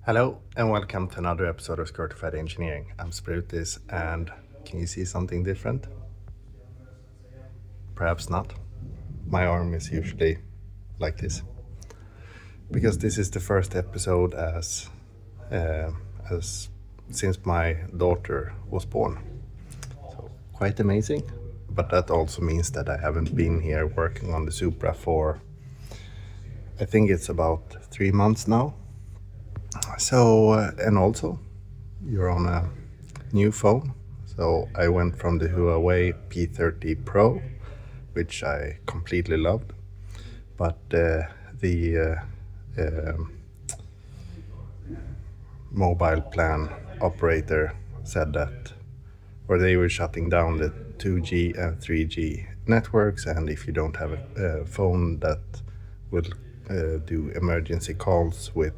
Hello and welcome to another episode of SqEngineering. Engineering. I'm Sprutis, and can you see something different? Perhaps not. My arm is usually like this because this is the first episode as since my daughter was born. So quite amazing, but that also means that I haven't been here working on the Supra for I think it's about 3 months now. So and also you're on a new phone. So I went from the Huawei P30 Pro, which I completely loved, but the mobile plan operator said that, or they were shutting down the 2G and 3G networks, and if you don't have a phone that will do emergency calls with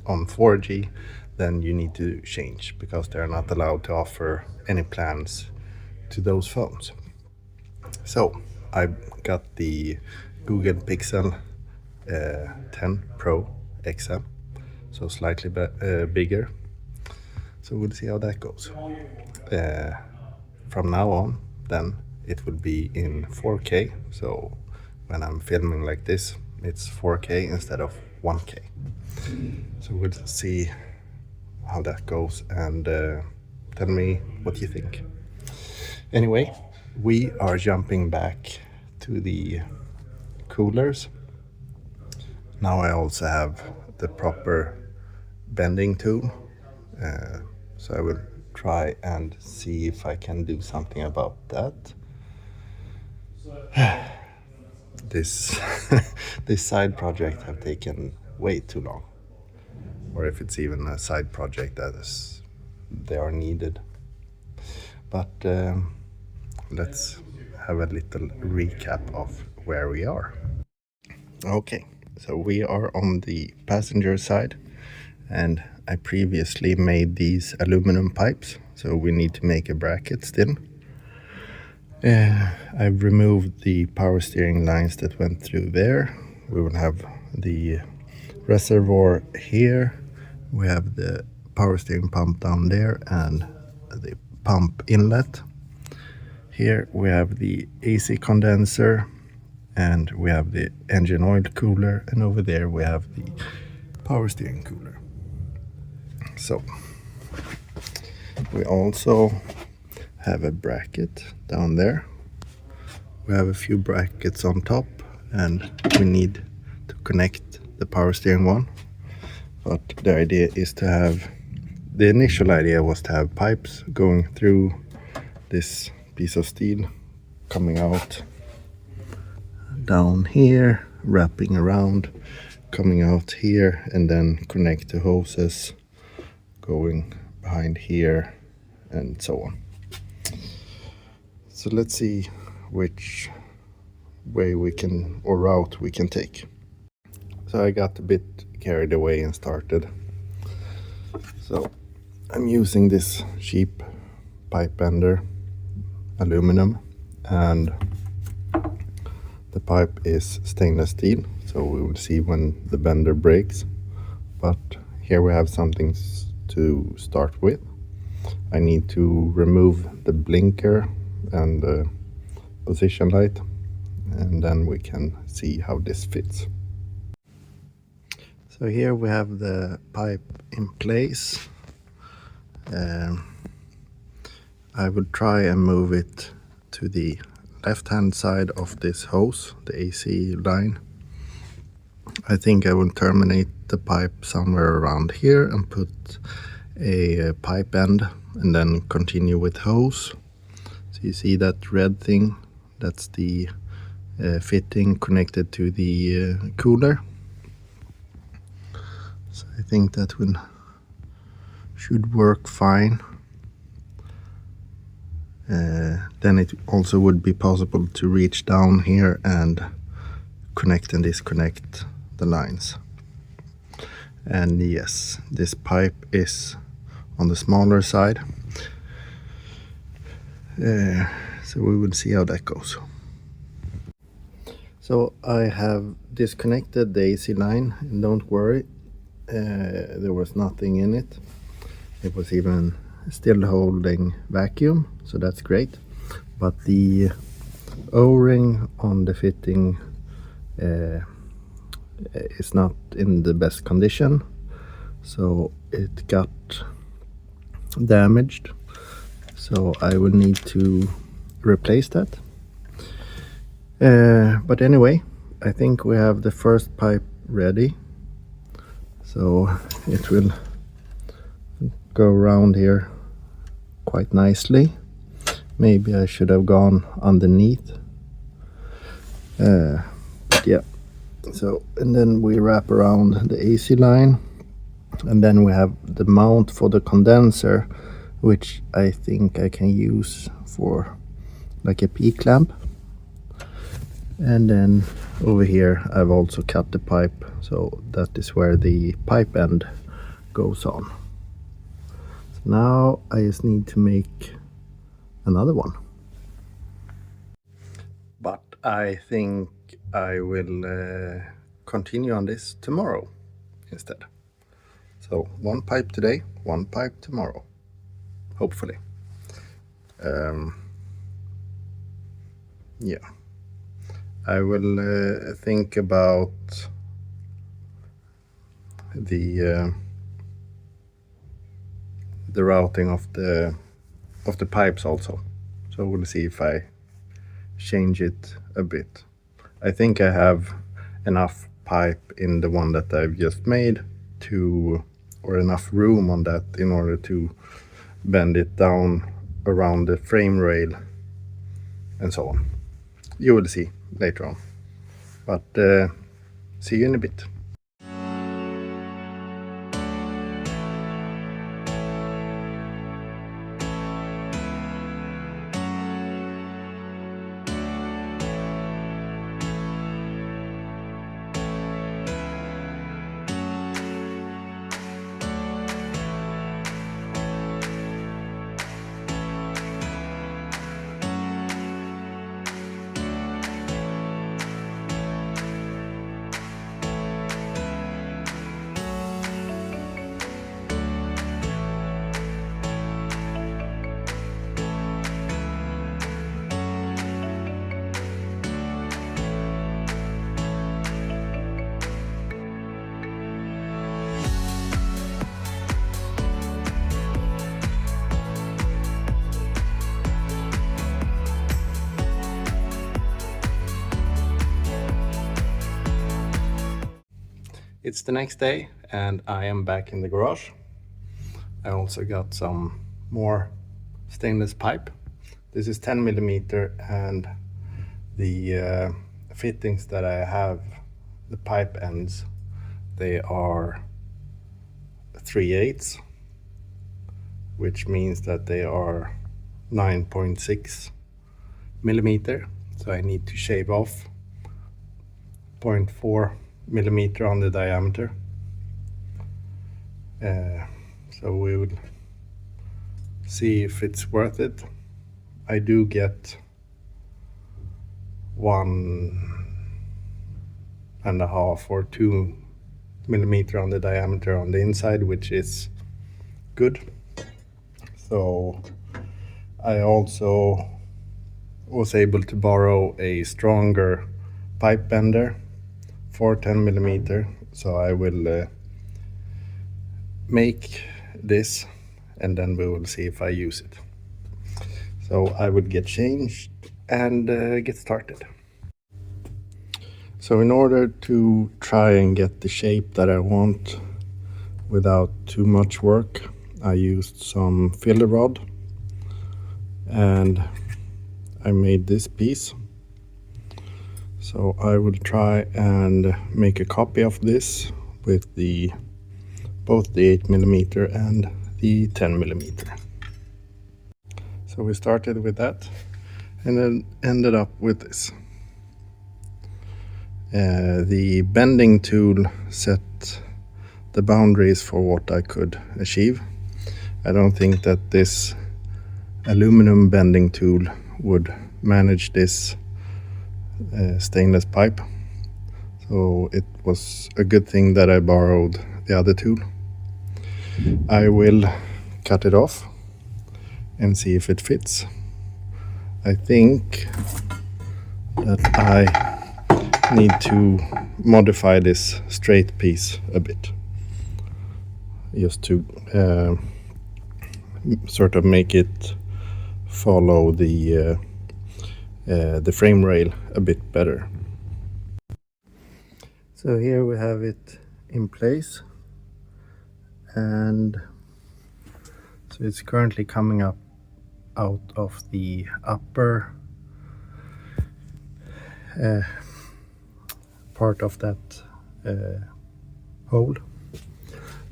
on 4G, then you need to change because they're not allowed to offer any plans to those phones. So I got the Google Pixel 10 Pro XM, so slightly bigger. So we'll see how that goes. From now on, then it will be in 4K. So when I'm filming like this, it's 4K instead of 1K. So we'll see how that goes and tell me what you think. Anyway, we are jumping back to the coolers. Now I also have the proper bending tool, so I will try and see if I can do something about that. This side project have taken way too long, or if it's even a side project they are needed. But let's have a little recap of where we are. Okay, so we are on the passenger side, and I previously made these aluminum pipes, so we need to make a bracket still. I've removed the power steering lines that went through there. We will have the reservoir here. We have the power steering pump down there and the pump inlet. Here we have the AC condenser, and we have the engine oil cooler, and over there we have the power steering cooler. So we also have a bracket down there. We have a few brackets on top, and we need to connect the power steering one. But the idea is to have, the initial idea was to have pipes going through this piece of steel, coming out down here, wrapping around, coming out here, and then connect to hoses going behind here, and so on. So let's see which way we can, or route we can take. So I got a bit carried away and started. So I'm using this cheap pipe bender, aluminum, and the pipe is stainless steel, so we will see when the bender breaks. But here we have something to start with. I need to remove the blinker and the position light, and then we can see how this fits. So here we have the pipe in place. I will try and move it to the left hand side of this hose, the AC line. I think I will terminate the pipe somewhere around here and put a pipe end and then continue with hose. So you see that red thing, that's the fitting connected to the cooler. So I think that should work fine. Then it also would be possible to reach down here and connect and disconnect the lines. And yes, this pipe is on the smaller side. So we will see how that goes. So I have disconnected the AC line, and don't worry, there was nothing in it. It was even still holding vacuum, so that's great. But the O-ring on the fitting is not in the best condition, so it got damaged, so I will need to replace that. But anyway, I think we have the first pipe ready, so it will go around here quite nicely. Maybe I should have gone underneath, but yeah. So, and then we wrap around the AC line, and then we have the mount for the condenser, which I think I can use for like a P-clamp. And then over here I've also cut the pipe, so that is where the pipe end goes on. So now I just need to make another one. But I think I will continue on this tomorrow instead. So one pipe today, one pipe tomorrow, hopefully. Yeah, I will think about the routing of the pipes also. So we'll see if I change it a bit. I think I have enough pipe in the one that I've just made to, or enough room on that in order to bend it down around the frame rail and so on. You will see later on, but see you in a bit. It's the next day and I am back in the garage. I also got some more stainless pipe. This is 10 millimeter, and the fittings that I have, the pipe ends, they are 3/8, which means that they are 9.6 millimeter. So I need to shave off 0.4 millimeter on the diameter. So we will see if it's worth it. I do get 1.5 or 2 millimeter on the diameter on the inside, which is good. So I also was able to borrow a stronger pipe bender for 10 millimeter. So I will make this and then we will see if I use it. So I would get changed and get started. So in order to try and get the shape that I want without too much work, I used some filler rod and I made this piece. So I will try and make a copy of this with both the 8 millimeter and the 10 millimeter. So we started with that and then ended up with this. The bending tool set the boundaries for what I could achieve. I don't think that this aluminum bending tool would manage this stainless pipe. So it was a good thing that I borrowed the other tool. I will cut it off and see if it fits. I think that I need to modify this straight piece a bit, just to sort of make it follow the frame rail a bit better. So here we have it in place, and so it's currently coming up out of the upper part of that hole.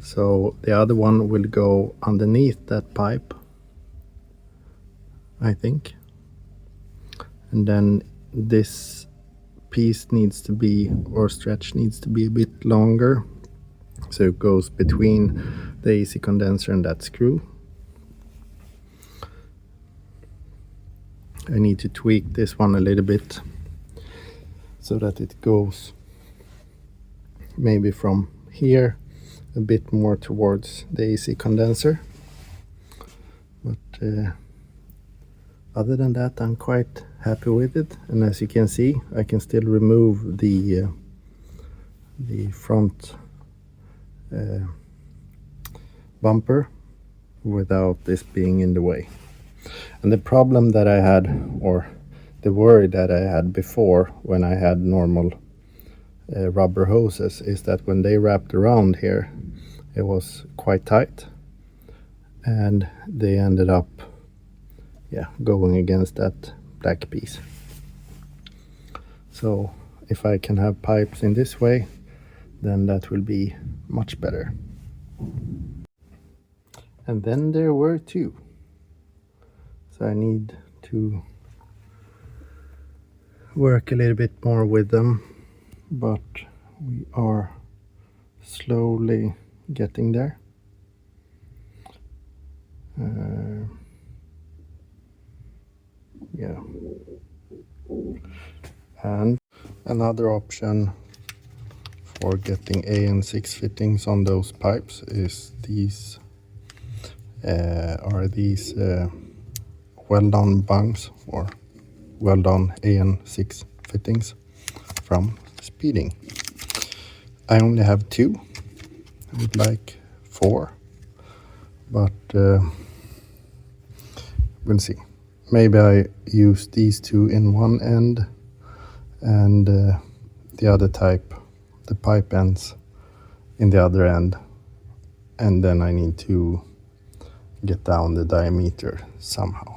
So the other one will go underneath that pipe, I think, and then this piece needs to be, or stretch needs to be, a bit longer, so it goes between the AC condenser and that screw. I need to tweak this one a little bit so that it goes maybe from here a bit more towards the AC condenser, but other than that I'm quite happy with it. And as you can see, I can still remove the front bumper without this being in the way. And the problem that I had, or the worry that I had before when I had normal rubber hoses, is that when they wrapped around here it was quite tight and they ended up going against that black piece. So if I can have pipes in this way, then that will be much better. And then there were two, so I need to work a little bit more with them, but we are slowly getting there. And another option for getting AN6 fittings on those pipes is these well-done bungs, or well-done AN6 fittings from Speeding. I only have two. I would like 4, but we'll see. Maybe I use these two in one end and the other type, the pipe ends, in the other end, and then I need to get down the diameter somehow.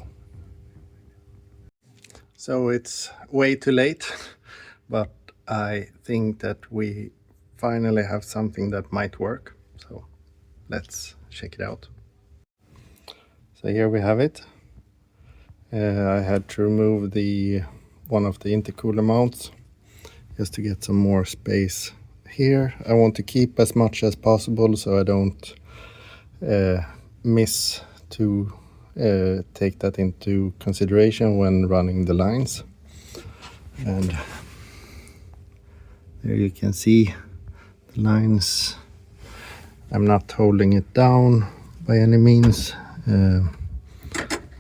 So it's way too late, but I think that we finally have something that might work. So let's check it out. So here we have it. I had to remove one of the intercooler mounts just to get some more space here. I want to keep as much as possible so I don't miss to take that into consideration when running the lines. And there you can see the lines. I'm not holding it down by any means.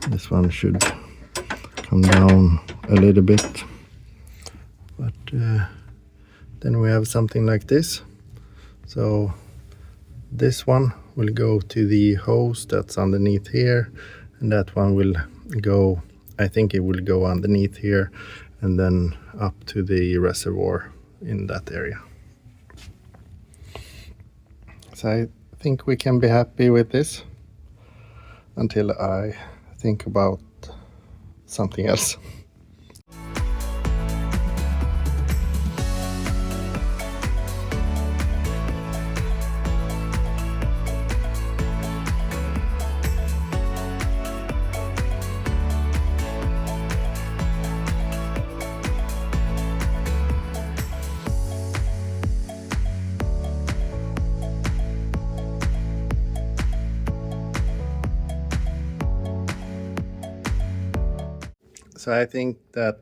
This one should come down a little bit, but then we have something like this. So this one will go to the hose that's underneath here, and that one will go, I think it will go underneath here and then up to the reservoir in that area. So I think we can be happy with this until I think about something else. So I think that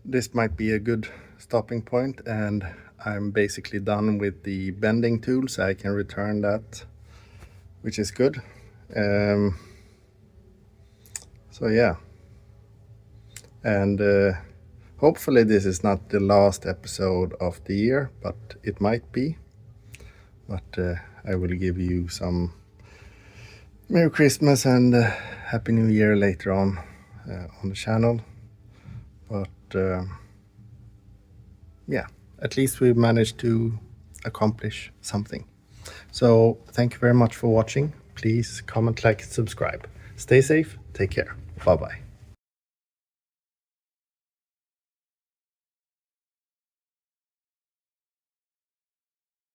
this might be a good stopping point, and I'm basically done with the bending tool, so I can return that, which is good. So yeah, and hopefully this is not the last episode of the year, but it might be. But I will give you some Merry Christmas and Happy New Year later on the channel. But yeah, at least we managed to accomplish something. So thank you very much for watching. Please comment, like, subscribe. Stay safe. Take care. Bye bye.